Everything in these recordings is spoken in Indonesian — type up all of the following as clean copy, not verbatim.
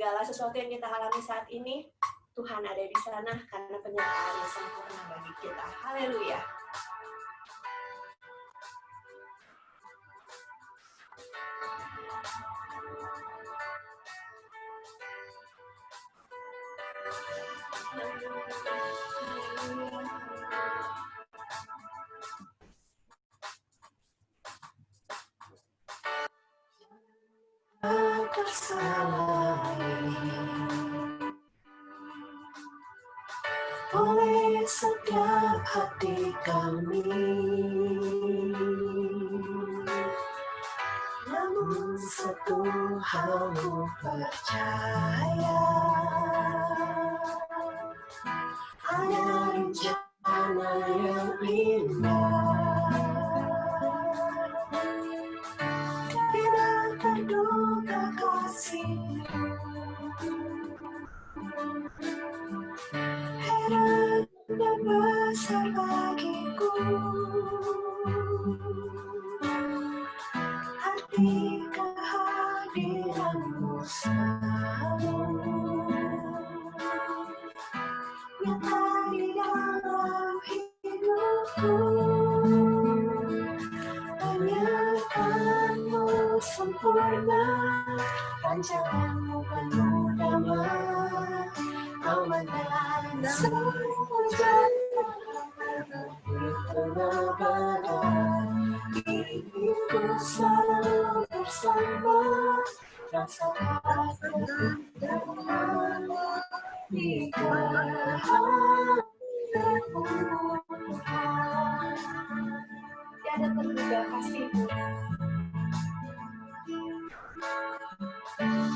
segala sesuatu yang kita alami saat ini, Tuhan ada di sana karena penyertaan yang sempurna bagi kita. Haleluya. Oleh setiap hati kami, namun satu hal percaya, ada rencana yang indah, tidak terduga kasih. Heran dan besar bagiku, arti kehadiranmu selalu nyata di dalam hidupku. Penyertaanmu sempurna, rancanganmu penuh damai, aman dan sejahtera di tengah badai. Inginku selalu bersama, rasakan ketenangan di kehadiranmu Tuhan. Tiada terduga kasih-Mu,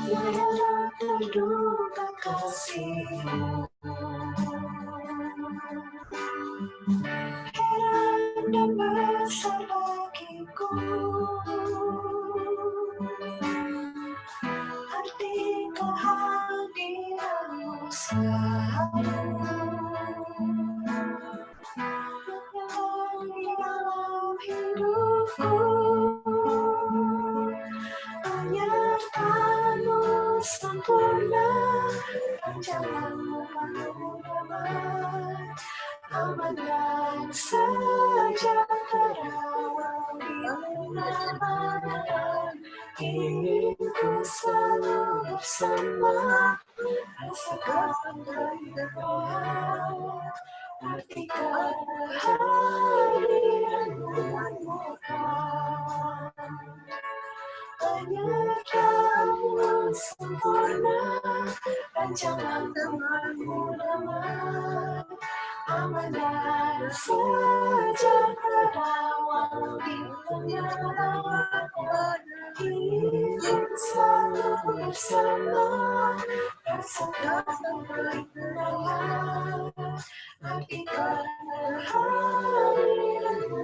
tiada terduga kasih-Mu. Heran dan besar bagiku, arti kehadiranmu selalu di dalam hidupku. Penyertaanmu sempurna, rancanganmu penuh damai, aman dan sejahtera di tengah badai. Inginku selalu bersama, rasakan ketenangan, arti kehadiranmu Tuhan. Penyertaanmu sempurna, rancanganmu damai, aman dan sejahtera walau di tengah badai. Inginku selalu bersama, rasakan ketenangan, arti kehadiranmu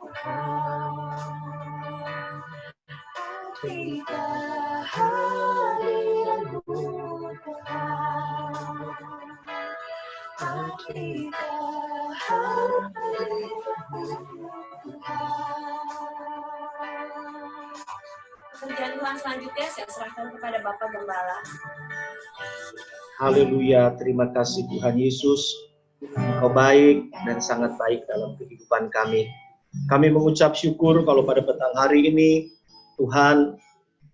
Tuhan. Arti kehadiranmu Tuhan. Arti kehadiranmu Tuhan. Pekerjaan Tuhan selanjutnya saya serahkan kepada Bapak Gembala. Haleluya, terima kasih Tuhan Yesus. Engkau baik dan sangat baik dalam kehidupan kami. Kami mengucap syukur kalau pada petang hari ini Tuhan,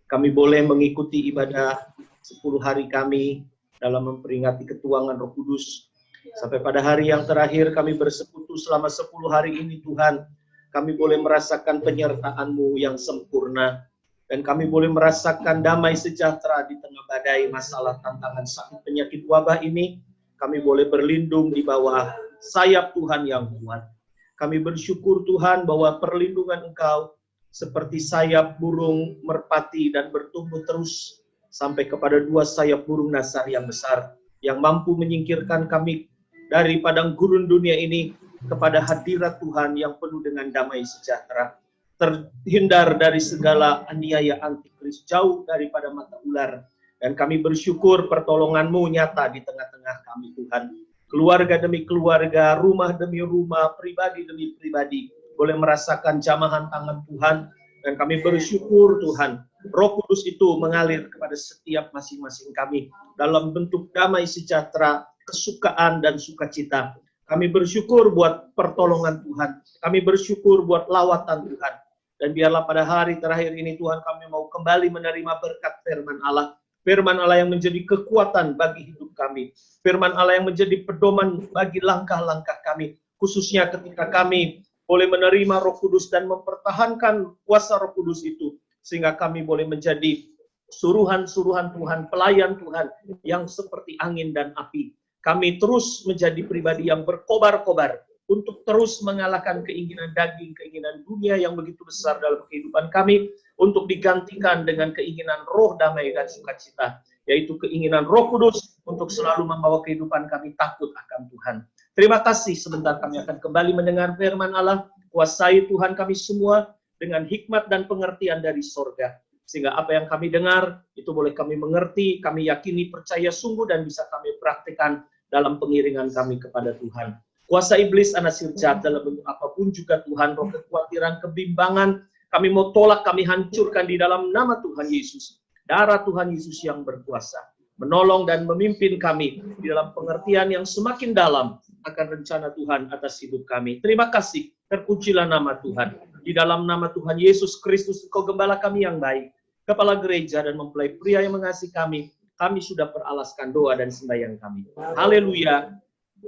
kami boleh mengikuti ibadah 10 hari kami dalam memperingati ketuangan Roh Kudus. Sampai pada hari yang terakhir kami bersekutu selama 10 hari ini Tuhan. Kami boleh merasakan penyertaan-Mu yang sempurna. Dan kami boleh merasakan damai sejahtera di tengah badai masalah, tantangan, sakit, penyakit, wabah ini. Kami boleh berlindung di bawah sayap Tuhan yang kuat. Kami bersyukur Tuhan bahwa perlindungan Engkau seperti sayap burung merpati dan bertumbuh terus sampai kepada 2 sayap burung nasar yang besar yang mampu menyingkirkan kami dari padang gurun dunia ini kepada hadirat Tuhan yang penuh dengan damai sejahtera, terhindar dari segala aniaya antikris, jauh daripada mata ular. Dan kami bersyukur pertolongan-Mu nyata di tengah-tengah kami Tuhan. Keluarga demi keluarga, rumah demi rumah, pribadi demi pribadi boleh merasakan jamahan tangan Tuhan Dan kami bersyukur Tuhan, Roh Kudus itu mengalir kepada setiap masing-masing kami dalam bentuk damai sejahtera, kesukaan dan sukacita. Kami bersyukur buat pertolongan Tuhan. Kami bersyukur buat lawatan Tuhan. Dan biarlah pada hari terakhir ini Tuhan, kami mau kembali menerima berkat firman Allah. Firman Allah yang menjadi kekuatan bagi hidup kami. Firman Allah yang menjadi pedoman bagi langkah-langkah kami. Khususnya ketika kami boleh menerima Roh Kudus dan mempertahankan kuasa Roh Kudus itu. Sehingga kami boleh menjadi suruhan-suruhan Tuhan, pelayan Tuhan yang seperti angin dan api. Kami terus menjadi pribadi yang berkobar-kobar untuk terus mengalahkan keinginan daging, keinginan dunia yang begitu besar dalam kehidupan kami, untuk digantikan dengan keinginan roh damai dan sukacita, yaitu keinginan Roh Kudus untuk selalu membawa kehidupan kami takut akan Tuhan. Terima kasih, sebentar kami akan kembali mendengar firman Allah. Kuasai Tuhan kami semua dengan hikmat dan pengertian dari sorga. Sehingga apa yang kami dengar, itu boleh kami mengerti, kami yakini, percaya sungguh, dan bisa kami praktikkan dalam pengiringan kami kepada Tuhan. Kuasa iblis, anasir jahat dalam bentuk apapun juga Tuhan, roh kekhawatiran, kebimbangan, kami mau tolak, kami hancurkan di dalam nama Tuhan Yesus. Darah Tuhan Yesus yang berkuasa menolong dan memimpin kami di dalam pengertian yang semakin dalam akan rencana Tuhan atas hidup kami. Terima kasih, terpujilah nama Tuhan. Di dalam nama Tuhan Yesus Kristus, Engkau gembala kami yang baik, kepala gereja dan mempelai pria yang mengasihi kami sudah peralaskan doa dan sembahyang kami. Haleluya.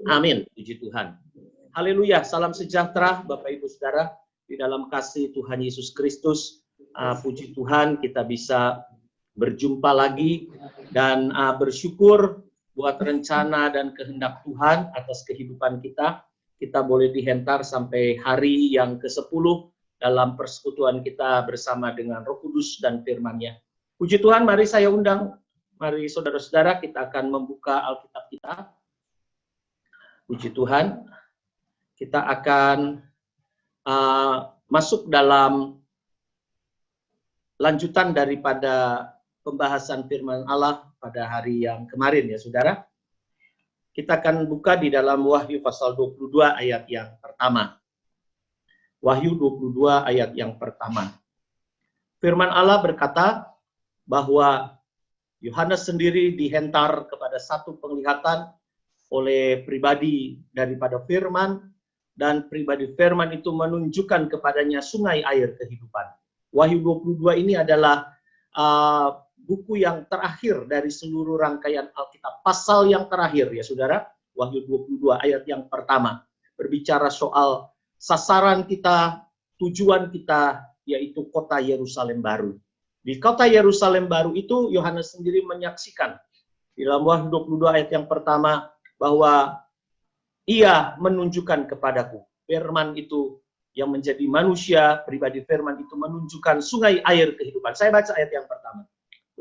Amin. Puji Tuhan. Haleluya. Salam sejahtera Bapak Ibu Saudara di dalam kasih Tuhan Yesus Kristus. Puji Tuhan kita bisa berjumpa lagi dan bersyukur buat rencana dan kehendak Tuhan atas kehidupan kita. Kita boleh dihentar sampai hari yang ke-10 dalam persekutuan kita bersama dengan Roh Kudus dan firman-Nya. Puji Tuhan, mari saya undang, mari saudara-saudara kita akan membuka Alkitab kita. Puji Tuhan, kita akan masuk dalam lanjutan daripada pembahasan firman Allah pada hari yang kemarin ya saudara. Kita akan buka di dalam Wahyu pasal 22 ayat yang pertama. Wahyu 22 ayat yang pertama. Firman Allah berkata bahwa Yohanes sendiri dihentar kepada satu penglihatan oleh pribadi daripada firman, dan pribadi firman itu menunjukkan kepadanya sungai air kehidupan. Wahyu 22 ini adalah buku yang terakhir dari seluruh rangkaian Alkitab. Pasal yang terakhir ya saudara, Wahyu 22 ayat yang pertama. Berbicara soal sasaran kita, tujuan kita, yaitu kota Yerusalem baru. Di kota Yerusalem baru itu, Yohanes sendiri menyaksikan di dalam Wahyu 22 ayat yang pertama, bahwa ia menunjukkan kepadaku. Firman itu yang menjadi manusia, pribadi firman itu menunjukkan sungai air kehidupan. Saya baca ayat yang pertama.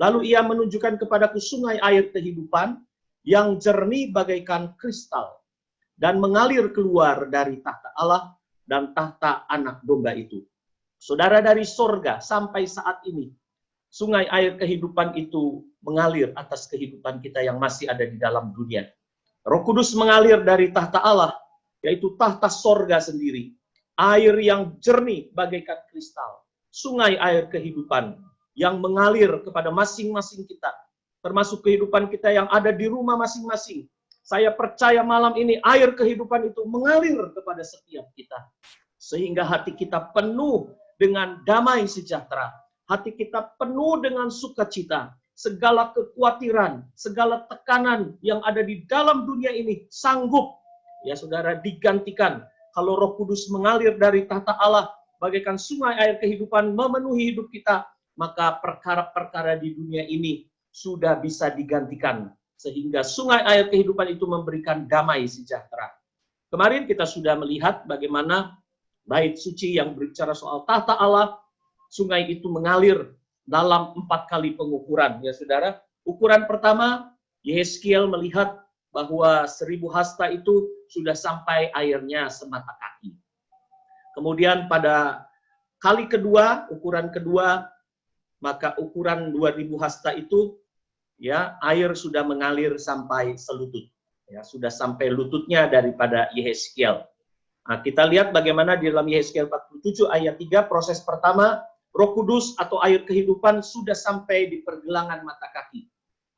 Lalu ia menunjukkan kepadaku sungai air kehidupan yang jernih bagaikan kristal dan mengalir keluar dari tahta Allah dan tahta anak domba itu. Saudara, dari sorga sampai saat ini, sungai air kehidupan itu mengalir atas kehidupan kita yang masih ada di dalam dunia. Roh Kudus mengalir dari tahta Allah, yaitu tahta sorga sendiri. Air yang jernih bagaikan kristal. Sungai air kehidupan yang mengalir kepada masing-masing kita. Termasuk kehidupan kita yang ada di rumah masing-masing. Saya percaya malam ini air kehidupan itu mengalir kepada setiap kita. Sehingga hati kita penuh dengan damai sejahtera. Hati kita penuh dengan sukacita. Segala kekhawatiran, segala tekanan yang ada di dalam dunia ini sanggup, ya saudara, digantikan. Kalau Roh Kudus mengalir dari tahta Allah, bagaikan sungai air kehidupan memenuhi hidup kita, maka perkara-perkara di dunia ini sudah bisa digantikan. Sehingga sungai air kehidupan itu memberikan damai sejahtera. Kemarin kita sudah melihat bagaimana bait suci yang berbicara soal tahta Allah, sungai itu mengalir dalam 4 kali pengukuran. Ya saudara, ukuran pertama, Yehezkiel melihat bahwa 1000 hasta itu sudah sampai airnya semata kaki. Kemudian pada kali kedua, ukuran kedua, maka ukuran 2000 hasta itu, ya, air sudah mengalir sampai selutut. Ya, sudah sampai lututnya daripada Yehezkiel. Nah, kita lihat bagaimana di dalam Yehezkiel 47 ayat 3, proses pertama, Roh Kudus atau air kehidupan sudah sampai di pergelangan mata kaki.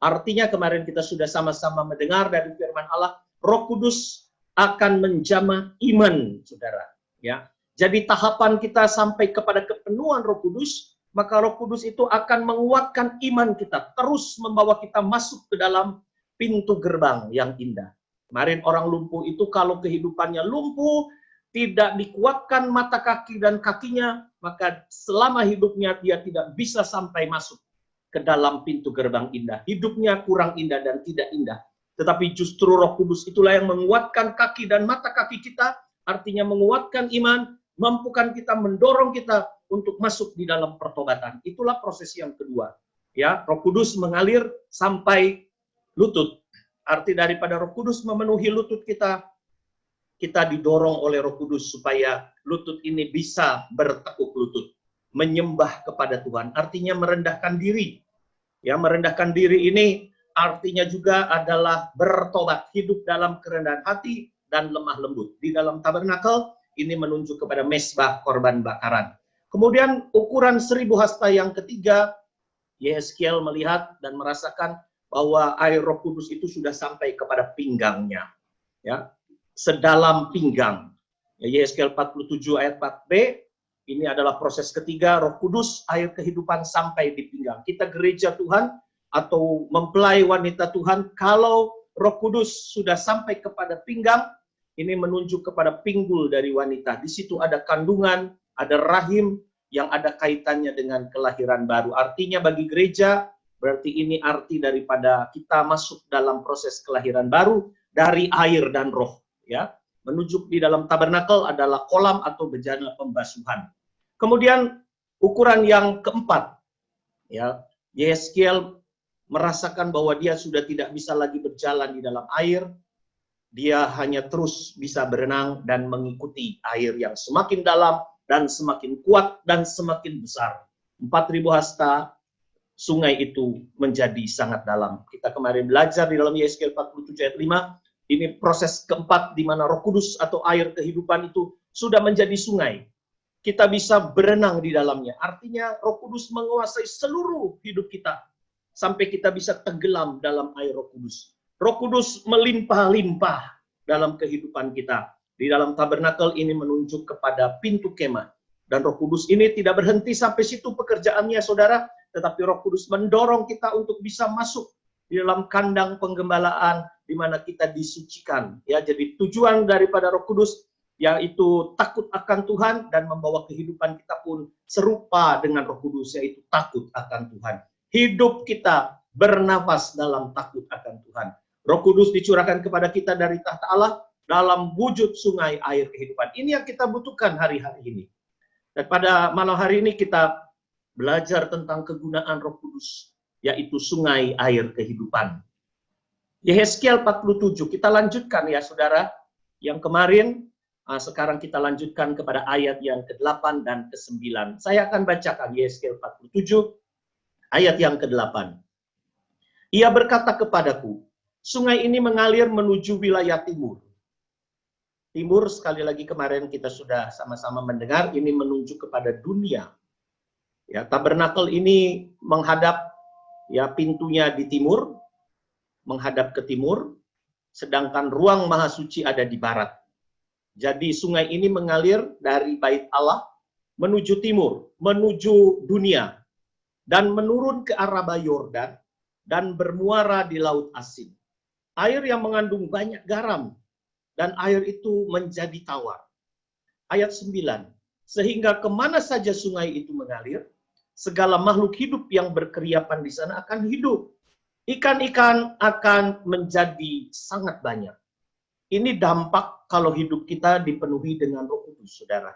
Artinya kemarin kita sudah sama-sama mendengar dari firman Allah, Roh Kudus akan menjamah iman, saudara. Ya, jadi tahapan kita sampai kepada kepenuhan Roh Kudus, maka Roh Kudus itu akan menguatkan iman kita, terus membawa kita masuk ke dalam pintu gerbang yang indah. Kemarin orang lumpuh itu kalau kehidupannya lumpuh, tidak dikuatkan mata kaki dan kakinya, maka selama hidupnya dia tidak bisa sampai masuk ke dalam pintu gerbang indah. Hidupnya kurang indah dan tidak indah. Tetapi justru Roh Kudus itulah yang menguatkan kaki dan mata kaki kita, artinya menguatkan iman, mampukan kita, mendorong kita untuk masuk di dalam pertobatan. Itulah proses yang kedua. Ya, Roh Kudus mengalir sampai lutut. Arti daripada Roh Kudus memenuhi lutut kita, kita didorong oleh Roh Kudus supaya lutut ini bisa bertekuk lutut, menyembah kepada Tuhan. Artinya merendahkan diri. Ya, merendahkan diri ini artinya juga adalah bertobat, hidup dalam kerendahan hati dan lemah lembut. Di dalam tabernakel ini menunjuk kepada mezbah korban bakaran. Kemudian ukuran 1000 hasta yang ketiga, Yehezkiel melihat dan merasakan bahwa air Roh Kudus itu sudah sampai kepada pinggangnya. Ya, sedalam pinggang. Ya, Yehezkiel 47 ayat 4b, ini adalah proses ketiga, Roh Kudus, air kehidupan sampai di pinggang. Kita gereja Tuhan atau mempelai wanita Tuhan, kalau Roh Kudus sudah sampai kepada pinggang, ini menunjuk kepada pinggul dari wanita. Di situ ada kandungan, ada rahim yang ada kaitannya dengan kelahiran baru. Artinya bagi gereja, berarti ini arti daripada kita masuk dalam proses kelahiran baru dari air dan roh. Ya, menunjuk di dalam tabernakel adalah kolam atau bejana pembasuhan. Kemudian ukuran yang keempat, ya, Yehezkiel merasakan bahwa dia sudah tidak bisa lagi berjalan di dalam air, dia hanya terus bisa berenang dan mengikuti air yang semakin dalam dan semakin kuat dan semakin besar. 4000 hasta sungai itu menjadi sangat dalam. Kita kemarin belajar di dalam Yehezkiel 47 ayat 5, ini proses keempat di mana Roh Kudus atau air kehidupan itu sudah menjadi sungai. Kita bisa berenang di dalamnya. Artinya Roh Kudus menguasai seluruh hidup kita. Sampai kita bisa tenggelam dalam air Roh Kudus. Roh Kudus melimpah-limpah dalam kehidupan kita. Di dalam tabernakel ini menunjuk kepada pintu kemah. Dan Roh Kudus ini tidak berhenti sampai situ pekerjaannya, saudara. Tetapi Roh Kudus mendorong kita untuk bisa masuk di dalam kandang penggembalaan di mana kita disucikan. Ya, jadi tujuan daripada Roh Kudus yaitu takut akan Tuhan dan membawa kehidupan kita pun serupa dengan Roh Kudus, yaitu takut akan Tuhan. Hidup kita bernafas dalam takut akan Tuhan. Roh Kudus dicurahkan kepada kita dari tahta Allah dalam wujud sungai air kehidupan. Ini yang kita butuhkan hari-hari ini. Dan pada malam hari ini kita belajar tentang kegunaan Roh Kudus, yaitu sungai air kehidupan. Yehezkiel 47, kita lanjutkan ya saudara. Yang kemarin, sekarang kita lanjutkan kepada ayat yang ke-8 dan ke-9. Saya akan bacakan Yehezkiel 47, ayat yang ke-8. Ia berkata kepadaku, sungai ini mengalir menuju wilayah timur. Timur, sekali lagi kemarin kita sudah sama-sama mendengar, ini menunjuk kepada dunia. Ya, tabernakel ini menghadap, ya, pintunya di timur, menghadap ke timur, sedangkan ruang maha suci ada di barat. Jadi sungai ini mengalir dari bait Allah menuju timur, menuju dunia, dan menurun ke Araba Yordan dan bermuara di Laut Asin. Air yang mengandung banyak garam, dan air itu menjadi tawar. Ayat 9, sehingga kemana saja sungai itu mengalir, segala makhluk hidup yang berkeriapan di sana akan hidup. Ikan-ikan akan menjadi sangat banyak. Ini dampak kalau hidup kita dipenuhi dengan Roh Kudus, saudara.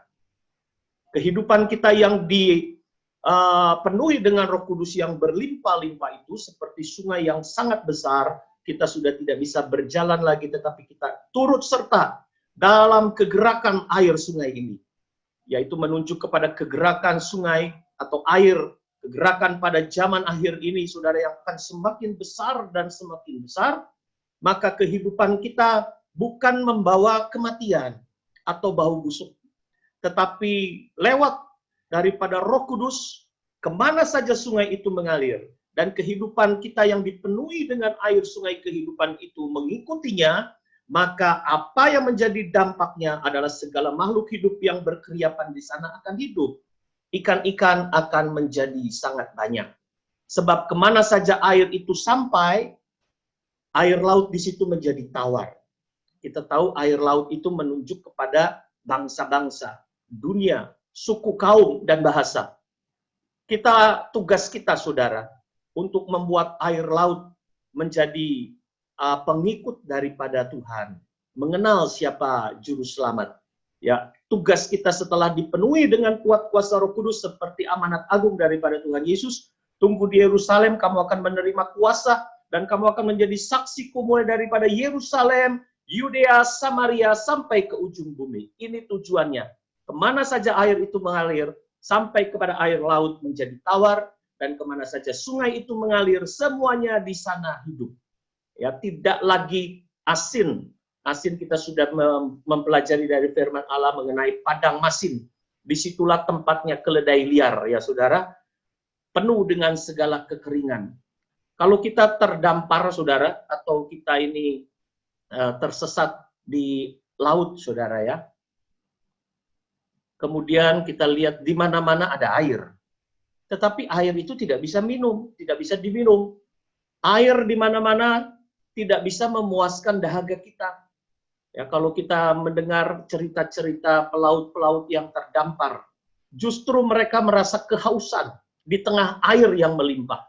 Kehidupan kita yang dipenuhi dengan Roh Kudus yang berlimpah-limpah itu seperti sungai yang sangat besar. Kita sudah tidak bisa berjalan lagi, tetapi kita turut serta dalam kegerakan air sungai ini. Yaitu menunjuk kepada kegerakan sungai atau air, kegerakan pada zaman akhir ini, saudara, yang akan semakin besar dan semakin besar. Maka kehidupan kita bukan membawa kematian atau bau busuk, tetapi lewat daripada Roh Kudus, kemana saja sungai itu mengalir, dan kehidupan kita yang dipenuhi dengan air sungai kehidupan itu mengikutinya, maka apa yang menjadi dampaknya adalah segala makhluk hidup yang berkeriapan di sana akan hidup. Ikan-ikan akan menjadi sangat banyak. Sebab kemana saja air itu sampai, air laut di situ menjadi tawar. Kita tahu air laut itu menunjuk kepada bangsa-bangsa, dunia, suku, kaum, dan bahasa. Tugas kita, saudara, untuk membuat air laut menjadi pengikut daripada Tuhan, mengenal siapa juru selamat. Ya, tugas kita setelah dipenuhi dengan kuat kuasa Roh Kudus seperti amanat agung daripada Tuhan Yesus, tunggu di Yerusalem, kamu akan menerima kuasa dan kamu akan menjadi saksiku mulai daripada Yerusalem, Yudea, Samaria sampai ke ujung bumi. Ini tujuannya. Kemana saja air itu mengalir, sampai kepada air laut menjadi tawar, dan kemana saja sungai itu mengalir, semuanya di sana hidup. Ya, tidak lagi asin. Asin kita sudah mempelajari dari firman Allah mengenai padang masin. Disitulah tempatnya keledai liar, ya saudara, penuh dengan segala kekeringan. Kalau kita terdampar, saudara, atau kita ini tersesat di laut, saudara, ya. Kemudian kita lihat di mana-mana ada air. Tetapi air itu tidak bisa diminum. Air di mana-mana tidak bisa memuaskan dahaga kita. Ya, kalau kita mendengar cerita-cerita pelaut-pelaut yang terdampar, justru mereka merasa kehausan di tengah air yang melimpah,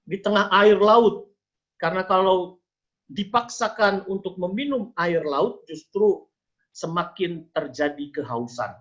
di tengah air laut. Karena kalau dipaksakan untuk meminum air laut, justru semakin terjadi kehausan,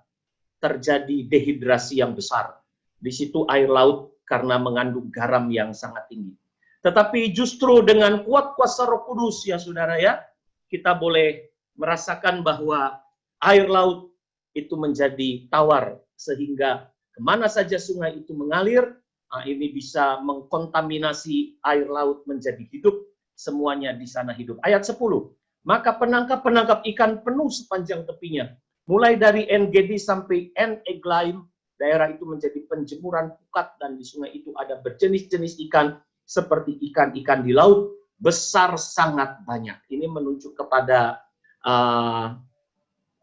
terjadi dehidrasi yang besar. Di situ air laut karena mengandung garam yang sangat tinggi. Tetapi justru dengan kuat kuasa Roh Kudus, ya saudara, ya, kita boleh merasakan bahwa air laut itu menjadi tawar, sehingga kemana saja sungai itu mengalir, ini bisa mengkontaminasi air laut menjadi hidup, semuanya di sana hidup. Ayat 10, maka penangkap-penangkap ikan penuh sepanjang tepinya, mulai dari En-Gedi sampai En-Eglaim, daerah itu menjadi penjemuran pukat, dan di sungai itu ada berjenis-jenis ikan, seperti ikan-ikan di laut, besar sangat banyak. Ini menunjuk kepada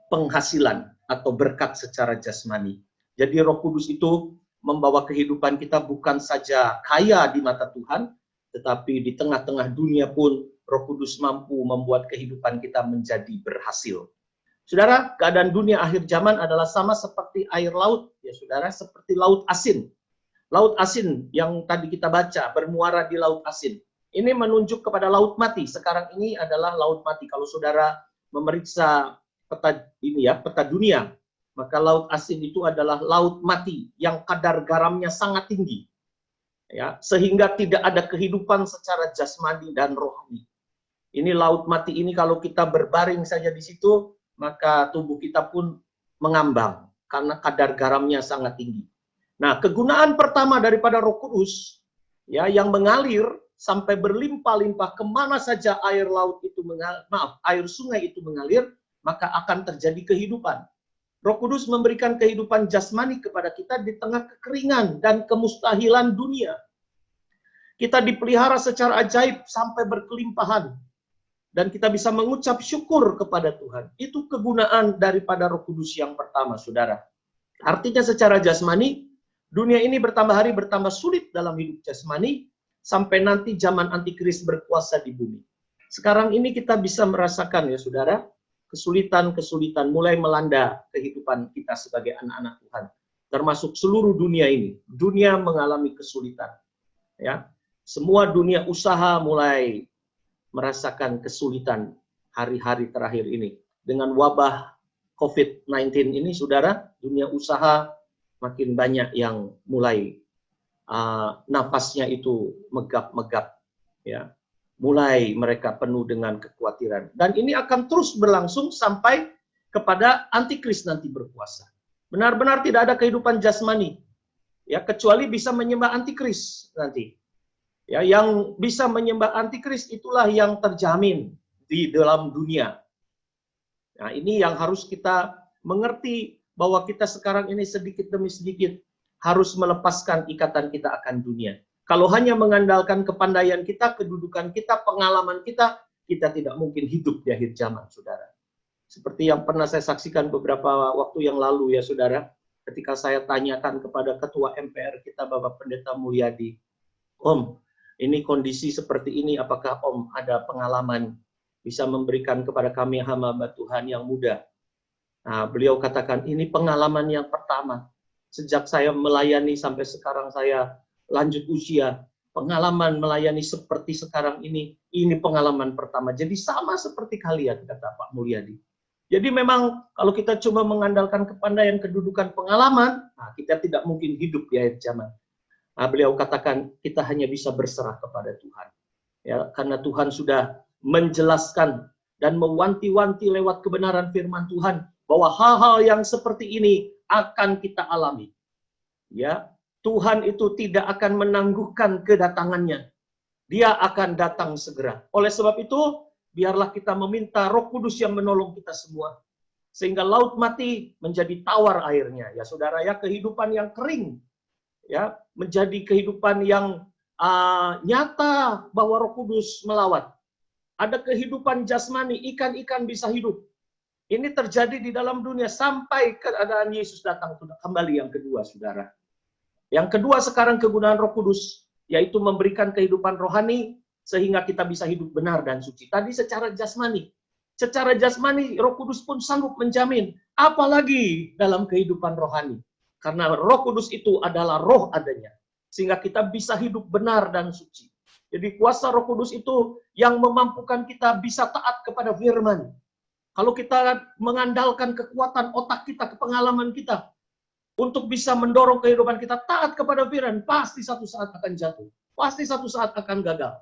penghasilan atau berkat secara jasmani. Jadi Roh Kudus itu membawa kehidupan kita bukan saja kaya di mata Tuhan, tetapi di tengah-tengah dunia pun Roh Kudus mampu membuat kehidupan kita menjadi berhasil. Saudara, keadaan dunia akhir zaman adalah sama seperti air laut, ya saudara, seperti laut asin. Laut asin yang tadi kita baca, bermuara di laut asin. Ini menunjuk kepada laut mati. Sekarang ini adalah laut mati. Kalau saudara memeriksa peta dunia, maka laut asin itu adalah laut mati yang kadar garamnya sangat tinggi, ya, sehingga tidak ada kehidupan secara jasmani dan rohani. Ini laut mati ini kalau kita berbaring saja di situ, maka tubuh kita pun mengambang karena kadar garamnya sangat tinggi. Nah, kegunaan pertama daripada Roh Kudus, ya, yang mengalir sampai berlimpah-limpah kemana saja air laut itu air sungai itu mengalir, maka akan terjadi kehidupan. Roh Kudus memberikan kehidupan jasmani kepada kita di tengah kekeringan dan kemustahilan dunia. Kita dipelihara secara ajaib sampai berkelimpahan, dan kita bisa mengucap syukur kepada Tuhan. Itu kegunaan daripada Roh Kudus yang pertama, saudara. Artinya secara jasmani, dunia ini bertambah hari bertambah sulit dalam hidup jasmani, sampai nanti zaman antikris berkuasa di bumi. Sekarang ini kita bisa merasakan, ya saudara, kesulitan-kesulitan mulai melanda kehidupan kita sebagai anak-anak Tuhan. Termasuk seluruh dunia ini. Dunia mengalami kesulitan. Ya, semua dunia usaha mulai merasakan kesulitan hari-hari terakhir ini. Dengan wabah COVID-19 ini, saudara, dunia usaha makin banyak yang mulai nafasnya itu megap-megap, ya, mulai mereka penuh dengan kekhawatiran, dan ini akan terus berlangsung sampai kepada antikris nanti berkuasa. Benar-benar tidak ada kehidupan jasmani, ya, kecuali bisa menyembah antikris nanti, ya. Yang bisa menyembah antikris itulah yang terjamin di dalam dunia. Nah, ini yang harus kita mengerti, bahwa kita sekarang ini sedikit demi sedikit harus melepaskan ikatan kita akan dunia. Kalau hanya mengandalkan kepandaian kita, kedudukan kita, pengalaman kita, kita tidak mungkin hidup di akhir zaman, saudara. Seperti yang pernah saya saksikan beberapa waktu yang lalu ya, saudara, ketika saya tanyakan kepada Ketua MPR kita, Bapak Pendeta Mulyadi, Om, ini kondisi seperti ini, apakah Om ada pengalaman bisa memberikan kepada kami hamba Tuhan yang muda? Nah, beliau katakan, ini pengalaman yang pertama. Sejak saya melayani sampai sekarang saya lanjut usia, pengalaman melayani seperti sekarang ini pengalaman pertama. Jadi sama seperti kalian, kata Pak Mulyadi. Jadi memang kalau kita coba mengandalkan kepandaian, kedudukan, pengalaman, nah kita tidak mungkin hidup di akhir zaman. Nah, beliau katakan kita hanya bisa berserah kepada Tuhan. Ya, karena Tuhan sudah menjelaskan dan mewanti-wanti lewat kebenaran firman Tuhan bahwa hal-hal yang seperti ini akan kita alami. Ya, Tuhan itu tidak akan menangguhkan kedatangannya. Dia akan datang segera. Oleh sebab itu, biarlah kita meminta Roh Kudus yang menolong kita semua. Sehingga laut mati menjadi tawar airnya. Ya saudara ya, kehidupan yang kering ya menjadi kehidupan yang nyata bahwa Roh Kudus melawat. Ada kehidupan jasmani, ikan-ikan bisa hidup. Ini terjadi di dalam dunia sampai keadaan Yesus datang kembali yang kedua, saudara. Yang kedua sekarang kegunaan Roh Kudus, yaitu memberikan kehidupan rohani sehingga kita bisa hidup benar dan suci. Tadi secara jasmani. Secara jasmani Roh Kudus pun sanggup menjamin. Apalagi dalam kehidupan rohani. Karena Roh Kudus itu adalah roh adanya. Sehingga kita bisa hidup benar dan suci. Jadi kuasa Roh Kudus itu yang memampukan kita bisa taat kepada firman. Kalau kita mengandalkan kekuatan otak kita, pengalaman kita, untuk bisa mendorong kehidupan kita taat kepada firman, pasti satu saat akan jatuh. Pasti satu saat akan gagal.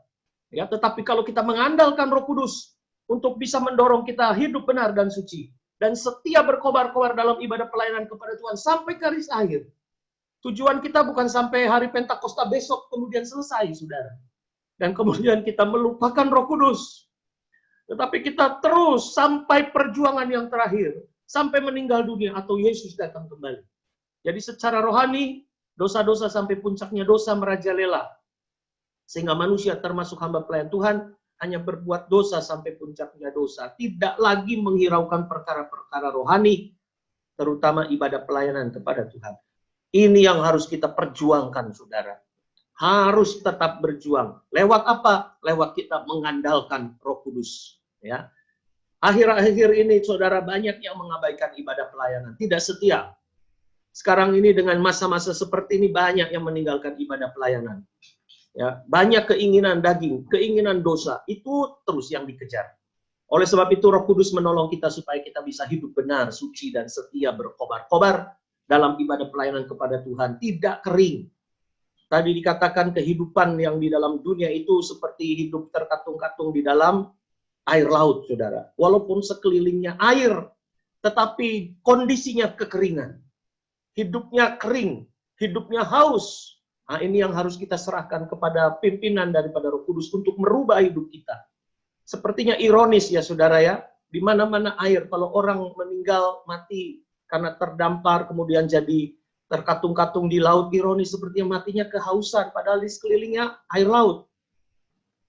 Ya, tetapi kalau kita mengandalkan Roh Kudus untuk bisa mendorong kita hidup benar dan suci, dan setia berkobar-kobar dalam ibadah pelayanan kepada Tuhan sampai garis akhir. Tujuan kita bukan sampai hari Pentakosta besok kemudian selesai, saudara. Dan kemudian kita melupakan Roh Kudus. Tetapi kita terus sampai perjuangan yang terakhir. Sampai meninggal dunia atau Yesus datang kembali. Jadi secara rohani, dosa-dosa sampai puncaknya dosa merajalela. Sehingga manusia termasuk hamba pelayan Tuhan hanya berbuat dosa sampai puncaknya dosa. Tidak lagi menghiraukan perkara-perkara rohani, terutama ibadah pelayanan kepada Tuhan. Ini yang harus kita perjuangkan, saudara. Harus tetap berjuang. Lewat apa? Lewat kita mengandalkan Roh Kudus. Ya. Akhir-akhir ini, saudara, banyak yang mengabaikan ibadah pelayanan. Tidak setia. Sekarang ini dengan masa-masa seperti ini, banyak yang meninggalkan ibadah pelayanan. Ya, banyak keinginan daging, keinginan dosa. Itu terus yang dikejar. Oleh sebab itu, Roh Kudus menolong kita supaya kita bisa hidup benar, suci, dan setia berkobar-kobar dalam ibadah pelayanan kepada Tuhan. Tidak kering. Tadi dikatakan kehidupan yang di dalam dunia itu seperti hidup terkatung-katung di dalam air laut, saudara. Walaupun sekelilingnya air, tetapi kondisinya kekeringan. Hidupnya kering, hidupnya haus. Nah, ini yang harus kita serahkan kepada pimpinan daripada Roh Kudus untuk merubah hidup kita. Sepertinya ironis ya, saudara ya. Di mana-mana air, kalau orang meninggal, mati karena terdampar, kemudian jadi terkatung-katung di laut, ironis sepertinya matinya kehausan, padahal di sekelilingnya air laut.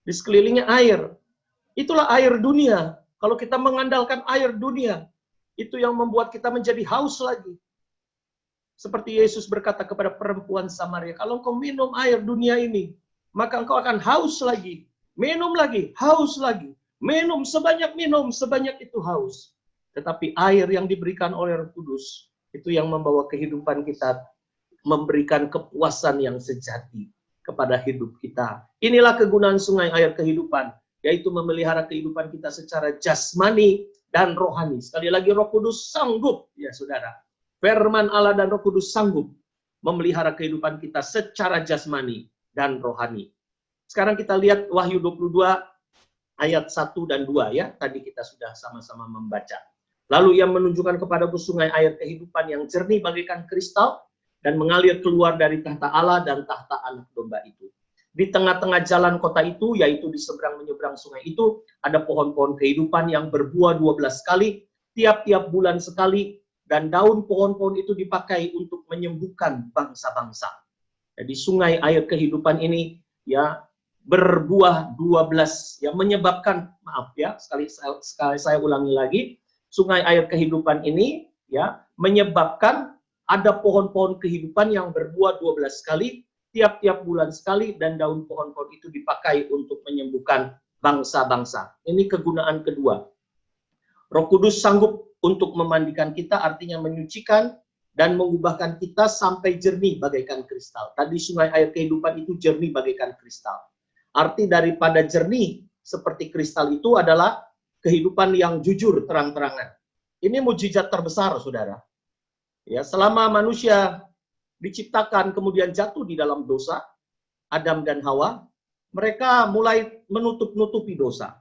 Di sekelilingnya air. Itulah air dunia. Kalau kita mengandalkan air dunia, itu yang membuat kita menjadi haus lagi. Seperti Yesus berkata kepada perempuan Samaria, kalau engkau minum air dunia ini, maka engkau akan haus lagi. Minum lagi, haus lagi. Minum sebanyak itu haus. Tetapi air yang diberikan oleh Roh Kudus, itu yang membawa kehidupan kita, memberikan kepuasan yang sejati kepada hidup kita. Inilah kegunaan sungai air kehidupan, yaitu memelihara kehidupan kita secara jasmani dan rohani. Sekali lagi Roh Kudus sanggup, ya saudara. Firman Allah dan Roh Kudus sanggup memelihara kehidupan kita secara jasmani dan rohani. Sekarang kita lihat Wahyu 22 ayat 1 dan 2 ya. Tadi kita sudah sama-sama membaca. Lalu ia menunjukkan kepadaku sungai air kehidupan yang jernih bagaikan kristal dan mengalir keluar dari tahta Allah dan tahta Anak Domba itu. Di tengah-tengah jalan kota itu, yaitu di seberang menyeberang sungai itu, ada pohon-pohon kehidupan yang berbuah 12 kali, tiap-tiap bulan sekali, dan daun pohon-pohon itu dipakai untuk menyembuhkan bangsa-bangsa. Jadi sungai air kehidupan ini ya berbuah 12 yang menyebabkan, maaf ya, sekali saya ulangi lagi, sungai air kehidupan ini ya menyebabkan ada pohon-pohon kehidupan yang berbuah 12 kali tiap-tiap bulan sekali, dan daun pohon-pohon itu dipakai untuk menyembuhkan bangsa-bangsa. Ini kegunaan kedua. Roh Kudus sanggup untuk memandikan kita, artinya menyucikan dan mengubahkan kita sampai jernih bagaikan kristal. Tadi sungai air kehidupan itu jernih bagaikan kristal. Arti daripada jernih seperti kristal itu adalah kehidupan yang jujur, terang-terangan. Ini mukjizat terbesar, saudara. Ya, selama manusia diciptakan kemudian jatuh di dalam dosa, Adam dan Hawa, mereka mulai menutup-nutupi dosa.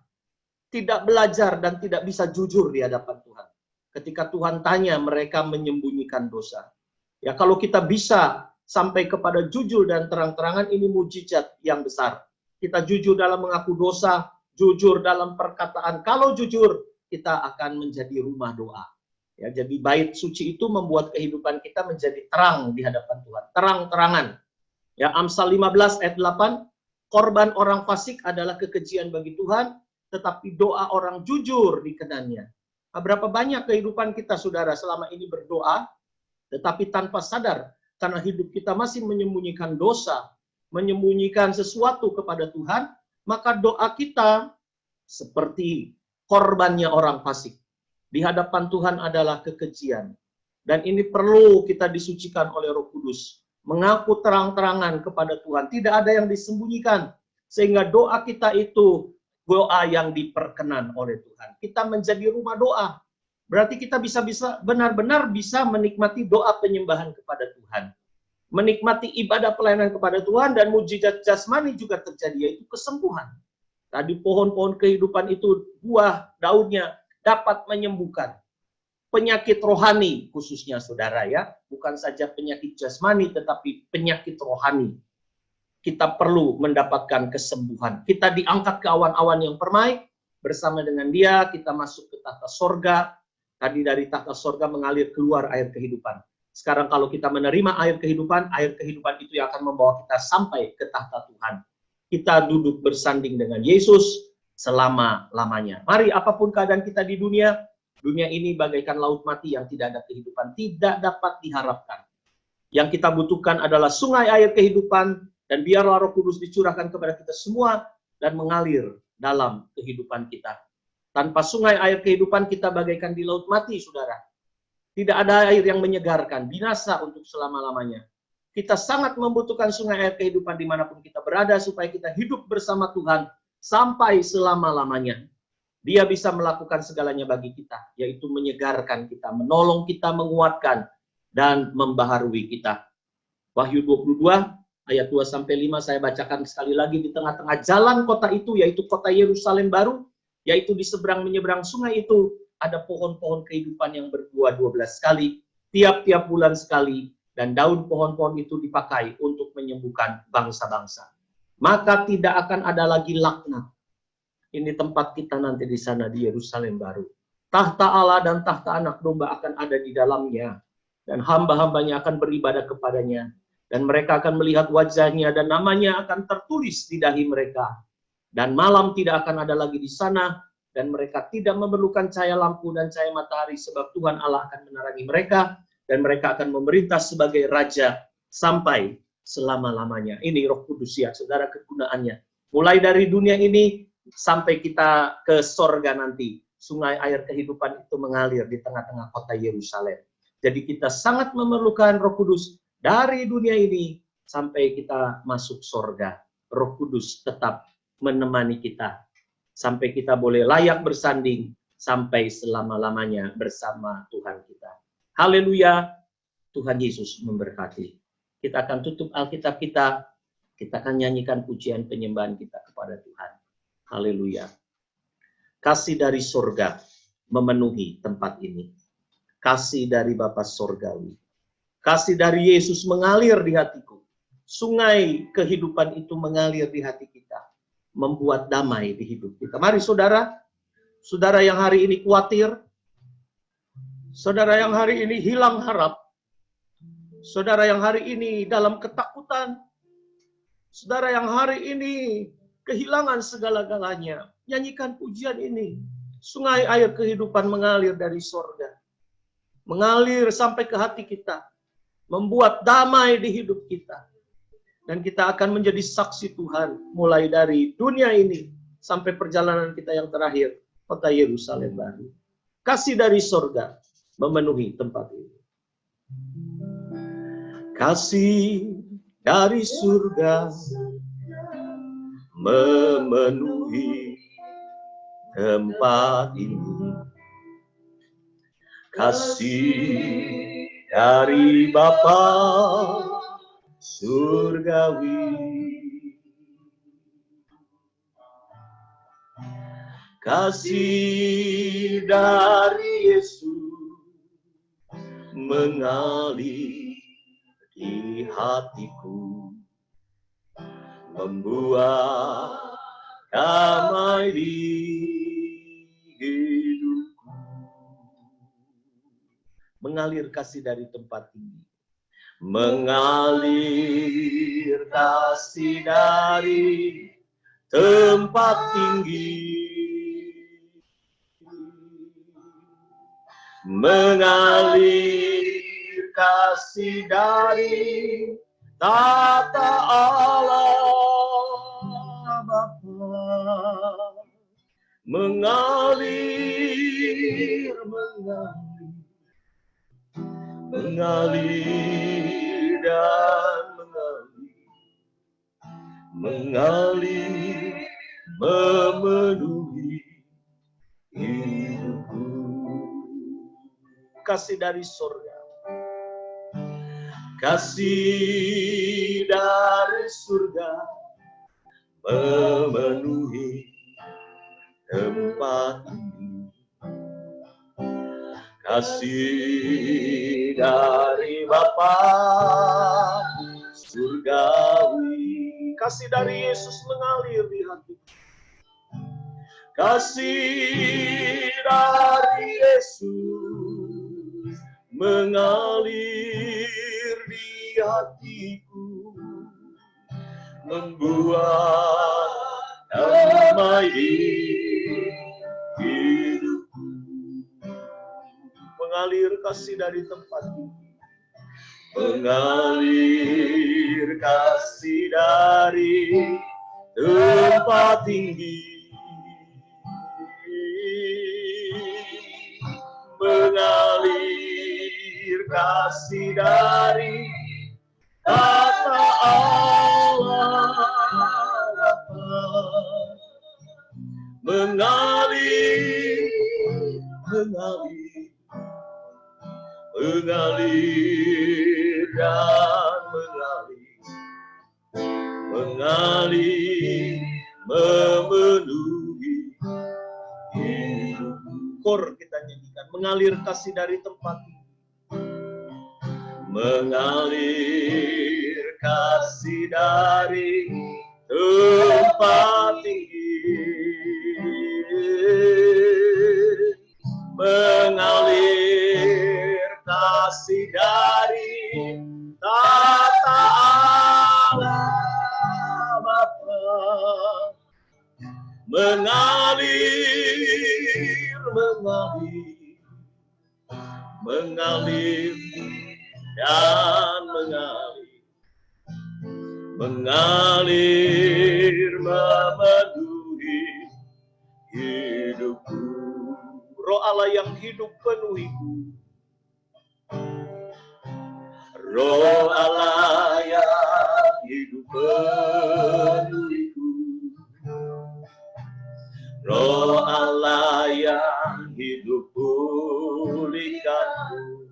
Tidak belajar dan tidak bisa jujur di hadapan Tuhan. Ketika Tuhan tanya, mereka menyembunyikan dosa. Ya, kalau kita bisa sampai kepada jujur dan terang-terangan, ini mukjizat yang besar. Kita jujur dalam mengaku dosa, jujur dalam perkataan. Kalau jujur, kita akan menjadi rumah doa. Ya, jadi bait suci itu membuat kehidupan kita menjadi terang di hadapan Tuhan. Terang-terangan. Ya, Amsal 15 ayat 8, korban orang fasik adalah kekejian bagi Tuhan, tetapi doa orang jujur dikenannya. Nah, berapa banyak kehidupan kita, saudara, selama ini berdoa, tetapi tanpa sadar, karena hidup kita masih menyembunyikan dosa, menyembunyikan sesuatu kepada Tuhan, maka doa kita seperti korbannya orang fasik. Di hadapan Tuhan adalah kekejian. Dan ini perlu kita disucikan oleh Roh Kudus. Mengaku terang-terangan kepada Tuhan. Tidak ada yang disembunyikan. Sehingga doa kita itu doa yang diperkenan oleh Tuhan. Kita menjadi rumah doa. Berarti kita bisa benar-benar bisa menikmati doa penyembahan kepada Tuhan. Menikmati ibadah pelayanan kepada Tuhan, dan mukjizat jasmani juga terjadi, yaitu kesembuhan. Tadi pohon-pohon kehidupan itu buah daunnya dapat menyembuhkan penyakit rohani, khususnya, saudara, ya, bukan saja penyakit jasmani tetapi penyakit rohani. Kita perlu mendapatkan kesembuhan. Kita diangkat ke awan-awan yang permai, bersama dengan Dia kita masuk ke tahta sorga. Tadi dari tahta sorga mengalir keluar air kehidupan. Sekarang kalau kita menerima air kehidupan itu yang akan membawa kita sampai ke tahta Tuhan. Kita duduk bersanding dengan Yesus selama-lamanya. Mari, apapun keadaan kita di dunia ini bagaikan laut mati yang tidak ada kehidupan, tidak dapat diharapkan. Yang kita butuhkan adalah sungai air kehidupan, dan biarlah Roh Kudus dicurahkan kepada kita semua dan mengalir dalam kehidupan kita. Tanpa sungai air kehidupan kita bagaikan di laut mati, saudara. Tidak ada air yang menyegarkan, binasa untuk selama-lamanya. Kita sangat membutuhkan sungai air kehidupan dimanapun kita berada, supaya kita hidup bersama Tuhan sampai selama-lamanya. Dia bisa melakukan segalanya bagi kita, yaitu menyegarkan kita, menolong kita, menguatkan, dan membaharui kita. Wahyu 22, ayat 2-5, saya bacakan sekali lagi. Di tengah-tengah jalan kota itu, yaitu kota Yerusalem baru, yaitu di seberang menyeberang sungai itu, ada pohon-pohon kehidupan yang berbuah 12 kali, tiap-tiap bulan sekali, dan daun pohon-pohon itu dipakai untuk menyembuhkan bangsa-bangsa. Maka tidak akan ada lagi laknat. Ini tempat kita nanti di sana di Yerusalem baru. Tahta Allah dan tahta anak domba akan ada di dalamnya. Dan hamba-hambanya akan beribadah kepadanya. Dan mereka akan melihat wajahnya, dan namanya akan tertulis di dahi mereka. Dan malam tidak akan ada lagi di sana. Dan mereka tidak memerlukan cahaya lampu dan cahaya matahari, sebab Tuhan Allah akan menerangi mereka. Dan mereka akan memerintah sebagai raja sampai selama-lamanya. Ini Roh Kudus, ya, saudara, kegunaannya. Mulai dari dunia ini sampai kita ke sorga nanti. Sungai air kehidupan itu mengalir di tengah-tengah kota Yerusalem. Jadi kita sangat memerlukan Roh Kudus dari dunia ini sampai kita masuk sorga. Roh Kudus tetap menemani kita. Sampai kita boleh layak bersanding sampai selama-lamanya bersama Tuhan kita. Haleluya, Tuhan Yesus memberkati. Kita akan tutup Alkitab kita akan nyanyikan pujian penyembahan kita kepada Tuhan. Haleluya. Kasih dari sorga memenuhi tempat ini. Kasih dari Bapa Sorgawi. Kasih dari Yesus mengalir di hatiku. Sungai kehidupan itu mengalir di hati kita. Membuat damai di hidup kita. Mari, saudara yang hari ini khawatir, Saudara yang hari ini hilang harap. Saudara yang hari ini dalam ketakutan. Saudara yang hari ini kehilangan segala-galanya. Nyanyikan pujian ini. Sungai air kehidupan mengalir dari sorga. Mengalir sampai ke hati kita. Membuat damai di hidup kita. Dan kita akan menjadi saksi Tuhan. Mulai dari dunia ini. Sampai perjalanan kita yang terakhir. Kota Yerusalem baru. Kasih dari sorga memenuhi tempat ini. Kasih dari surga memenuhi tempat ini. Kasih dari Bapa surgawi. Kasih dari Yesus mengalir di hatiku, membuat damai di hidupku. Mengalir kasih dari tempat tinggi. Mengalir kasih dari tempat tinggi. Mengalir kasih dari tata Allah Bapa. Mengalir dan mengalir memenuhi hidupku. Kasih dari surga. Kasih dari surga memenuhi tempat ini. Kasih dari Bapa surgawi. Kasih dari Yesus mengalir di hati. Kasih dari Yesus mengalir di hatiku, membuat damai di hidupku. Mengalir kasih dari tempat ini. Mengalir kasih dari tempat tinggi. Mengalir kasih dari tata Allah Bapa. Mengalir dan mengalir memenuhi hidupku. Kor kita nyanyikan, mengalir kasih dari tempat ini. Mengalir kasih dari tempat tinggi. Mengalir kasih dari tata Allah Bapa. Mengalir dan mengalir memenuhi hidupku. Roh Allah yang hidup penuhiku. Roh Allah yang hidup penuhiku. Roh Allah yang hidup pulihkanku.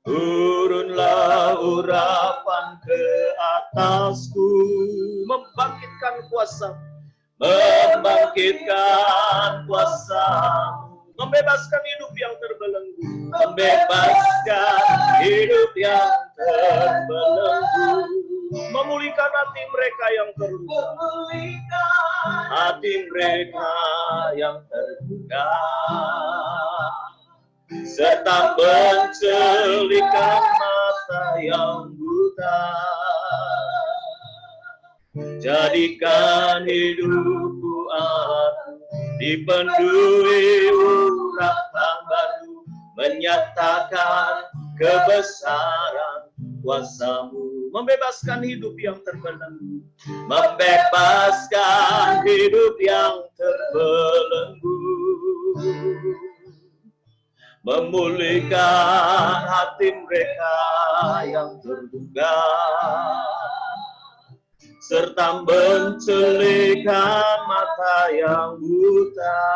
Turunlah urapan ke atasku, membangkitkan kuasa, membebaskan hidup yang terbelenggu, membebaskan hidup yang terbelenggu, memulihkan hati mereka yang terluka, hati mereka yang terluka. serta mencelikan mata yang buta. Jadikan hidupku alatmu, dipenuhi urapan baru, menyatakan kebesaran kuasa-Mu, membebaskan hidup yang terbelenggu, membebaskan hidup yang terbelenggu, memulihkan hati mereka yang terluka, serta mencelikan mata yang buta.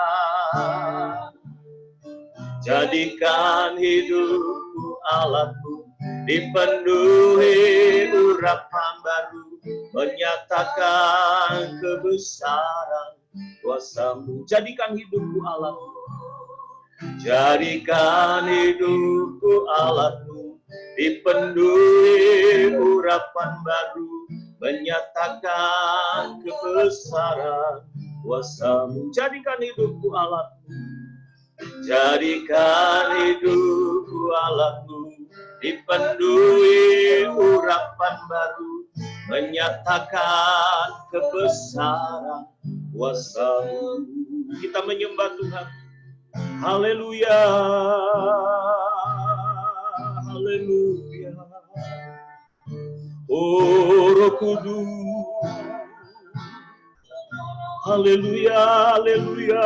Jadikan hidupku alatmu, dipenuhi urapan baru, menyatakan kebesaran kuasa-Mu. Jadikan hidupku alatmu, jadikan hidupku alatmu, dipenuhi urapan baru, menyatakan kebesaran kuasa-Mu. Jadikan hidupku alatmu, jadikan hidupku alatmu, dipenuhi urapan baru, menyatakan kebesaran kuasa-Mu. Kita menyembah Tuhan. Haleluya, haleluya. Oh Roh Kudus, haleluya, haleluya,